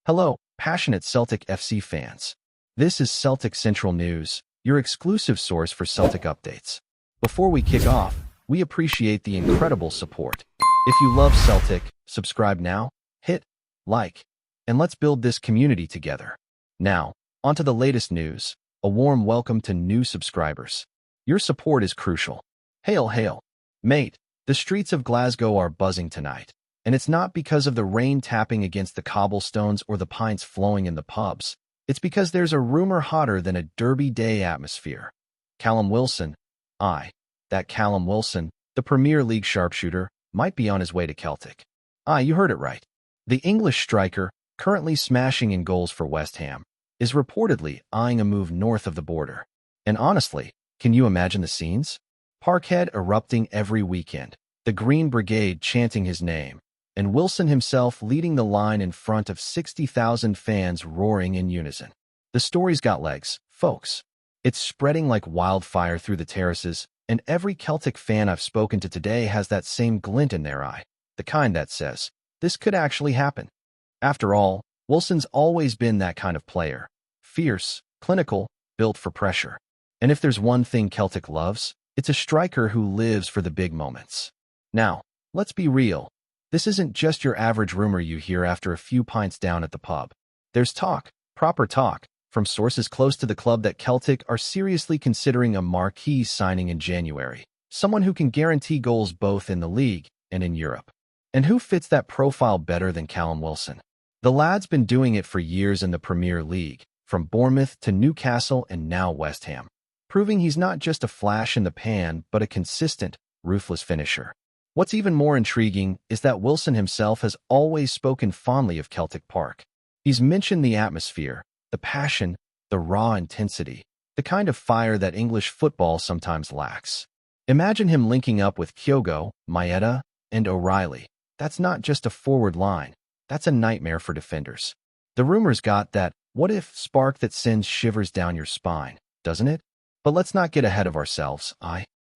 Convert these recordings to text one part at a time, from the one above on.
Hello, passionate Celtic FC fans. This is Celtic Central News, your exclusive source for Celtic updates. Before we kick off, we appreciate the incredible support. If you love Celtic, subscribe now, hit like, and let's build this community together. Now, onto the latest news. A warm welcome to new subscribers. Your support is crucial. Hail, hail. Mate, the streets of Glasgow are buzzing tonight. And it's not because of the rain tapping against the cobblestones or the pints flowing in the pubs. It's because there's a rumor hotter than a Derby Day atmosphere. Callum Wilson, that Callum Wilson, the Premier League sharpshooter, might be on his way to Celtic. You heard it right. The English striker, currently smashing in goals for West Ham, is reportedly eyeing a move north of the border. And honestly, can you imagine the scenes? Parkhead erupting every weekend, the Green Brigade chanting his name, and Wilson himself leading the line in front of 60,000 fans roaring in unison. The story's got legs, folks. It's spreading like wildfire through the terraces, and every Celtic fan I've spoken to today has that same glint in their eye, the kind that says, this could actually happen. After all, Wilson's always been that kind of player. Fierce, clinical, built for pressure. And if there's one thing Celtic loves, it's a striker who lives for the big moments. Now, let's be real. This isn't just your average rumor you hear after a few pints down at the pub. There's talk, proper talk, from sources close to the club that Celtic are seriously considering a marquee signing in January, someone who can guarantee goals both in the league and in Europe. And who fits that profile better than Callum Wilson? The lad's been doing it for years in the Premier League, from Bournemouth to Newcastle and now West Ham, proving he's not just a flash in the pan but a consistent, ruthless finisher. What's even more intriguing is that Wilson himself has always spoken fondly of Celtic Park. He's mentioned the atmosphere, the passion, the raw intensity, the kind of fire that English football sometimes lacks. Imagine him linking up with Kyogo, Maeda, and O'Reilly. That's not just a forward line. That's a nightmare for defenders. The rumors got that what-if spark that sends shivers down your spine, doesn't it? But let's not get ahead of ourselves,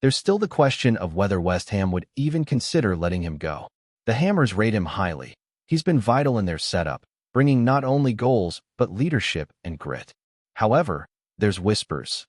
There's still the question of whether West Ham would even consider letting him go. The Hammers rate him highly. He's been vital in their setup, bringing not only goals, but leadership and grit. However, there's whispers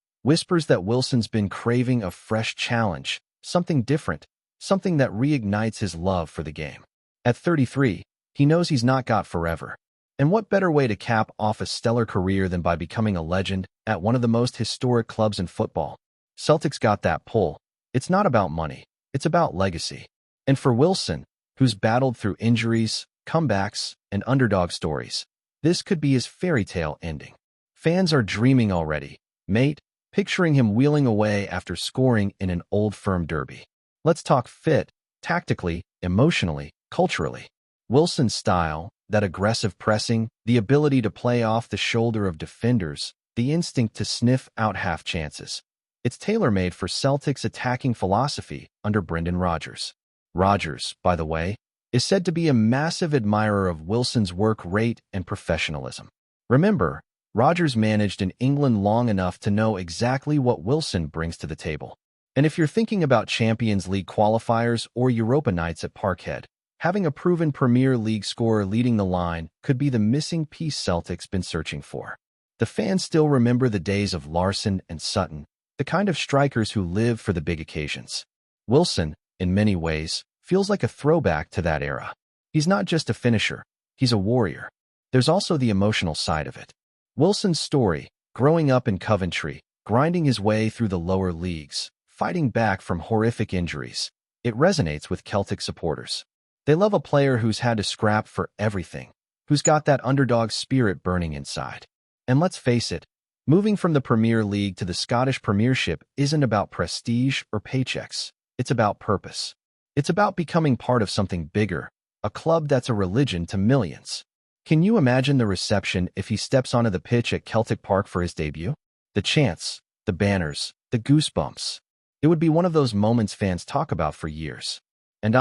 that Wilson's been craving a fresh challenge, something different, something that reignites his love for the game. At 33, he knows he's not got forever. And what better way to cap off a stellar career than by becoming a legend at one of the most historic clubs in football? Celtic's got that pull. It's not about money. It's about legacy. And for Wilson, who's battled through injuries, comebacks, and underdog stories, this could be his fairy tale ending. Fans are dreaming already, mate, picturing him wheeling away after scoring in an Old Firm derby. Let's talk fit, tactically, emotionally, culturally. Wilson's style, that aggressive pressing, the ability to play off the shoulder of defenders, the instinct to sniff out half chances. It's tailor-made for Celtic's attacking philosophy under Brendan Rodgers. Rodgers, by the way, is said to be a massive admirer of Wilson's work rate and professionalism. Remember, Rodgers managed in England long enough to know exactly what Wilson brings to the table. And if you're thinking about Champions League qualifiers or Europa nights at Parkhead, having a proven Premier League scorer leading the line could be the missing piece Celtic's been searching for. The fans still remember the days of Larsson and Sutton, the kind of strikers who live for the big occasions. Wilson, in many ways, feels like a throwback to that era. He's not just a finisher, he's a warrior. There's also the emotional side of it. Wilson's story, growing up in Coventry, grinding his way through the lower leagues, fighting back from horrific injuries, it resonates with Celtic supporters. They love a player who's had to scrap for everything, who's got that underdog spirit burning inside. And let's face it, moving from the Premier League to the Scottish Premiership isn't about prestige or paychecks. It's about purpose. It's about becoming part of something bigger, a club that's a religion to millions. Can you imagine the reception if he steps onto the pitch at Celtic Park for his debut? The chants, the banners, the goosebumps. It would be one of those moments fans talk about for years. And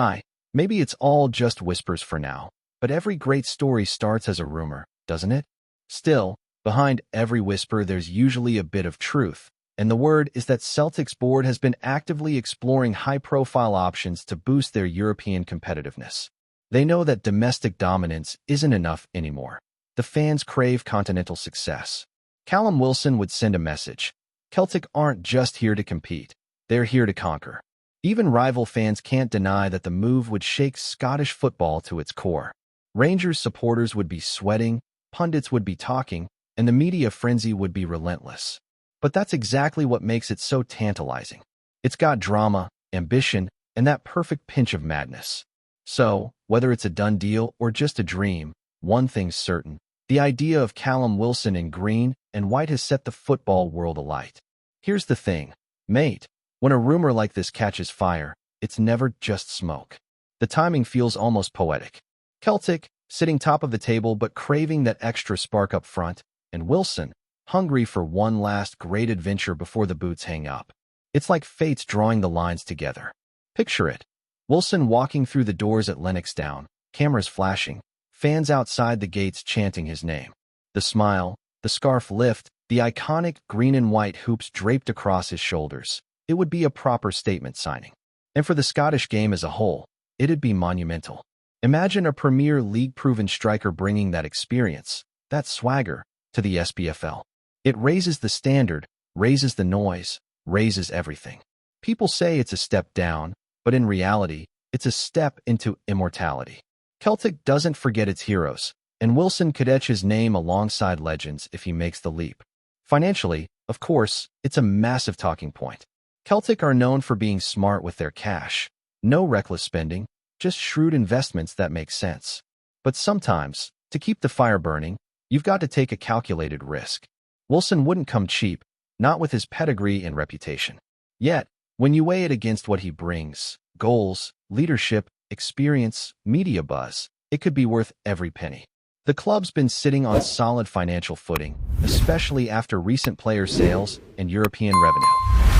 maybe it's all just whispers for now, but every great story starts as a rumor, doesn't it? Still, behind every whisper there's usually a bit of truth, and the word is that Celtic's board has been actively exploring high-profile options to boost their European competitiveness. They know that domestic dominance isn't enough anymore. The fans crave continental success. Callum Wilson would send a message. Celtic aren't just here to compete. They're here to conquer. Even rival fans can't deny that the move would shake Scottish football to its core. Rangers supporters would be sweating, pundits would be talking, and the media frenzy would be relentless. But that's exactly what makes it so tantalizing. It's got drama, ambition, and that perfect pinch of madness. So, whether it's a done deal or just a dream, one thing's certain. The idea of Callum Wilson in green and white has set the football world alight. Here's the thing, mate. When a rumor like this catches fire, it's never just smoke. The timing feels almost poetic. Celtic, sitting top of the table but craving that extra spark up front, and Wilson, hungry for one last great adventure before the boots hang up. It's like fate's drawing the lines together. Picture it. Wilson walking through the doors at Lennoxtown, cameras flashing, fans outside the gates chanting his name. The smile, the scarf lift, the iconic green and white hoops draped across his shoulders. It would be a proper statement signing. And for the Scottish game as a whole, it'd be monumental. Imagine a Premier League-proven striker bringing that experience, that swagger, to the SPFL. It raises the standard, raises the noise, raises everything. People say it's a step down, but in reality, it's a step into immortality. Celtic doesn't forget its heroes, and Wilson could etch his name alongside legends if he makes the leap. Financially, of course, it's a massive talking point. Celtic are known for being smart with their cash. No reckless spending, just shrewd investments that make sense. But sometimes, to keep the fire burning, you've got to take a calculated risk. Wilson wouldn't come cheap, not with his pedigree and reputation. Yet, when you weigh it against what he brings, goals, leadership, experience, media buzz, it could be worth every penny. The club's been sitting on solid financial footing, especially after recent player sales and European revenue.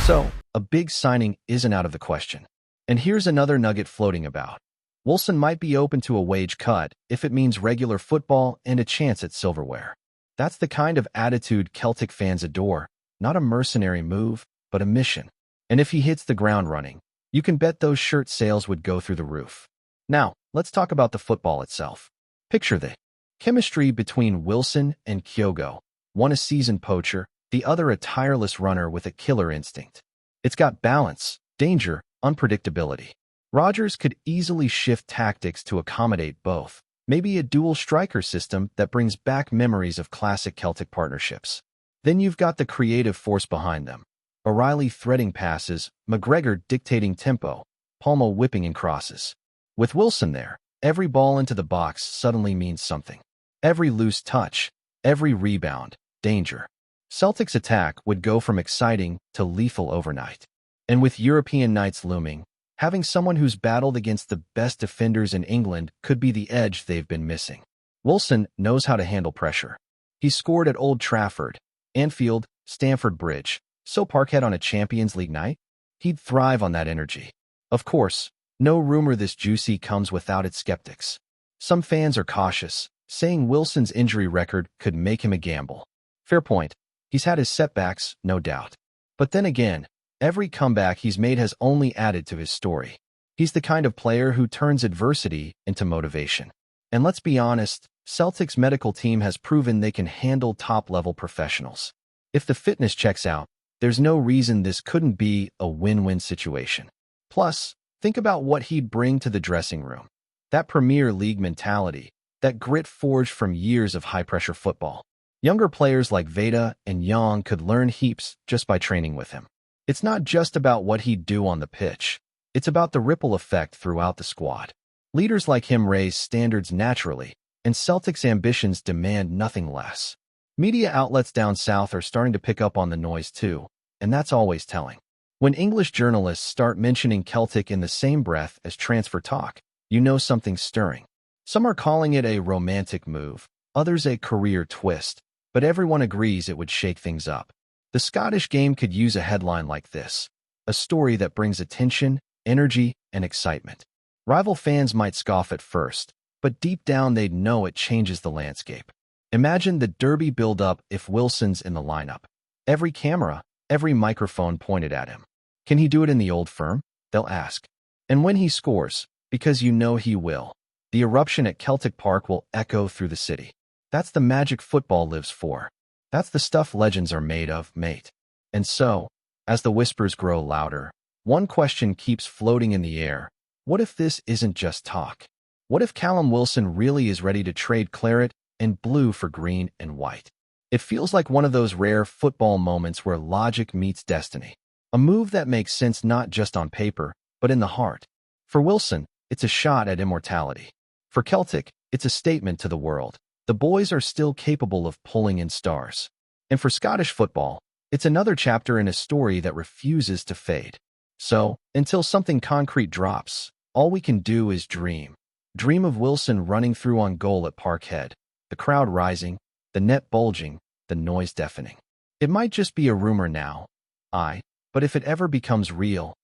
So, a big signing isn't out of the question. And here's another nugget floating about. Wilson might be open to a wage cut if it means regular football and a chance at silverware. That's the kind of attitude Celtic fans adore, not a mercenary move, but a mission. And if he hits the ground running, you can bet those shirt sales would go through the roof. Now, let's talk about the football itself. Picture the chemistry between Wilson and Kyogo, one a seasoned poacher, the other a tireless runner with a killer instinct. It's got balance, danger, unpredictability. Rodgers could easily shift tactics to accommodate both, maybe a dual striker system that brings back memories of classic Celtic partnerships. Then you've got the creative force behind them. O'Reilly threading passes, McGregor dictating tempo, Palma whipping in crosses. With Wilson there, every ball into the box suddenly means something. Every loose touch, every rebound, danger. Celtic's attack would go from exciting to lethal overnight. And with European nights looming, having someone who's battled against the best defenders in England could be the edge they've been missing. Wilson knows how to handle pressure. He scored at Old Trafford, Anfield, Stamford Bridge, so Parkhead on a Champions League night? He'd thrive on that energy. Of course, no rumor this juicy comes without its skeptics. Some fans are cautious, saying Wilson's injury record could make him a gamble. Fair point. He's had his setbacks, no doubt. But then again, every comeback he's made has only added to his story. He's the kind of player who turns adversity into motivation. And let's be honest, Celtic's medical team has proven they can handle top-level professionals. If the fitness checks out, there's no reason this couldn't be a win-win situation. Plus, think about what he'd bring to the dressing room. That Premier League mentality, that grit forged from years of high-pressure football. Younger players like Veda and Young could learn heaps just by training with him. It's not just about what he'd do on the pitch. It's about the ripple effect throughout the squad. Leaders like him raise standards naturally, and Celtic's ambitions demand nothing less. Media outlets down south are starting to pick up on the noise too, and that's always telling. When English journalists start mentioning Celtic in the same breath as transfer talk, you know something's stirring. Some are calling it a romantic move, others a career twist, but everyone agrees it would shake things up. The Scottish game could use a headline like this, a story that brings attention, energy, and excitement. Rival fans might scoff at first, but deep down they'd know it changes the landscape. Imagine the derby build-up if Wilson's in the lineup. Every camera, every microphone pointed at him. Can he do it in the old firm? They'll ask. And when he scores, because you know he will, the eruption at Celtic Park will echo through the city. That's the magic football lives for. That's the stuff legends are made of, mate. And so, as the whispers grow louder, one question keeps floating in the air. What if this isn't just talk? What if Callum Wilson really is ready to trade claret and blue for green and white? It feels like one of those rare football moments where logic meets destiny. A move that makes sense not just on paper, but in the heart. For Wilson, it's a shot at immortality. For Celtic, it's a statement to the world. The boys are still capable of pulling in stars. And for Scottish football, it's another chapter in a story that refuses to fade. So, until something concrete drops, all we can do is dream. Dream of Wilson running through on goal at Parkhead, the crowd rising, the net bulging, the noise deafening. It might just be a rumor now. But if it ever becomes real,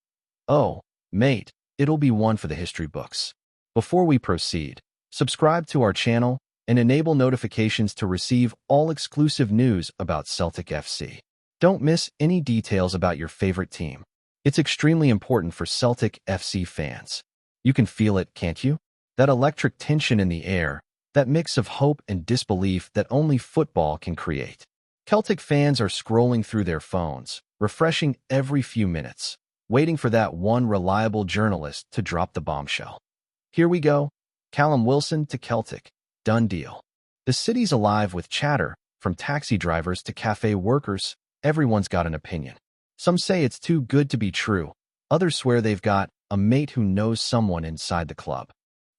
oh, mate, it'll be one for the history books. Before we proceed, subscribe to our channel and enable notifications to receive all exclusive news about Celtic FC. Don't miss any details about your favorite team. It's extremely important for Celtic FC fans. You can feel it, can't you? That electric tension in the air, that mix of hope and disbelief that only football can create. Celtic fans are scrolling through their phones, refreshing every few minutes, waiting for that one reliable journalist to drop the bombshell. Here we go. Callum Wilson to Celtic. Done deal. The city's alive with chatter, from taxi drivers to cafe workers. Everyone's got an opinion. Some say it's too good to be true. Others swear they've got a mate who knows someone inside the club.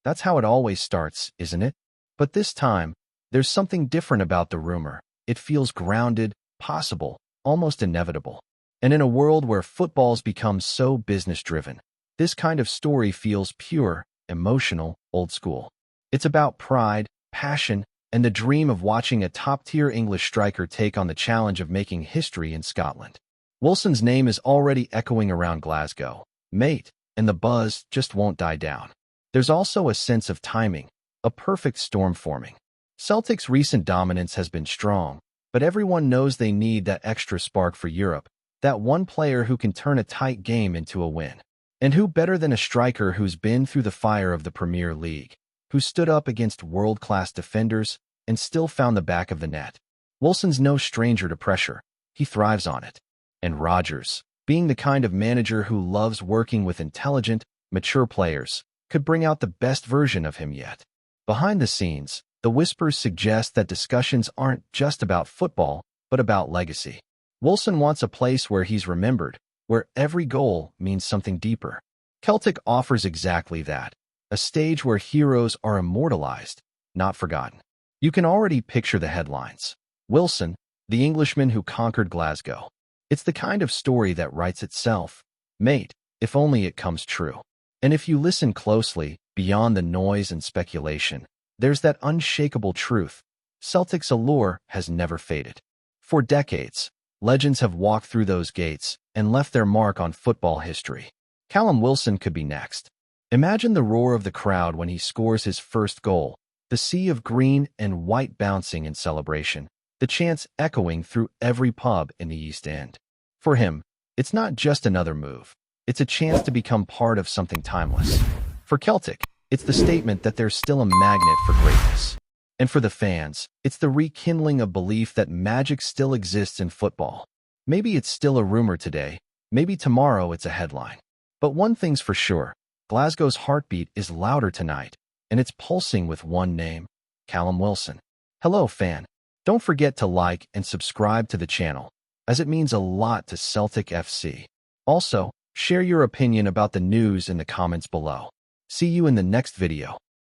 That's how it always starts, isn't it? But this time, there's something different about the rumor. It feels grounded, possible, almost inevitable. And in a world where football's become so business-driven, this kind of story feels pure, emotional, old school. It's about pride, passion, and the dream of watching a top-tier English striker take on the challenge of making history in Scotland. Wilson's name is already echoing around Glasgow, mate, and the buzz just won't die down. There's also a sense of timing, a perfect storm forming. Celtic's recent dominance has been strong, but everyone knows they need that extra spark for Europe, that one player who can turn a tight game into a win. And who better than a striker who's been through the fire of the Premier League, who stood up against world-class defenders and still found the back of the net? Wilson's no stranger to pressure. He thrives on it. And Rodgers, being the kind of manager who loves working with intelligent, mature players, could bring out the best version of him yet. Behind the scenes, the whispers suggest that discussions aren't just about football, but about legacy. Wilson wants a place where he's remembered, where every goal means something deeper. Celtic offers exactly that, a stage where heroes are immortalized, not forgotten. You can already picture the headlines. Wilson, the Englishman who conquered Glasgow. It's the kind of story that writes itself. Mate, if only it comes true. And if you listen closely, beyond the noise and speculation, there's that unshakable truth. Celtic's allure has never faded. For decades, legends have walked through those gates and left their mark on football history. Callum Wilson could be next. Imagine the roar of the crowd when he scores his first goal, the sea of green and white bouncing in celebration, the chants echoing through every pub in the East End. For him, it's not just another move. It's a chance to become part of something timeless. For Celtic, it's the statement that there's still a magnet for greatness. And for the fans, it's the rekindling of belief that magic still exists in football. Maybe it's still a rumor today, maybe tomorrow it's a headline. But one thing's for sure, Glasgow's heartbeat is louder tonight, and it's pulsing with one name, Callum Wilson. Hello, fan. Don't forget to like and subscribe to the channel, as it means a lot to Celtic FC. Also, share your opinion about the news in the comments below. See you in the next video.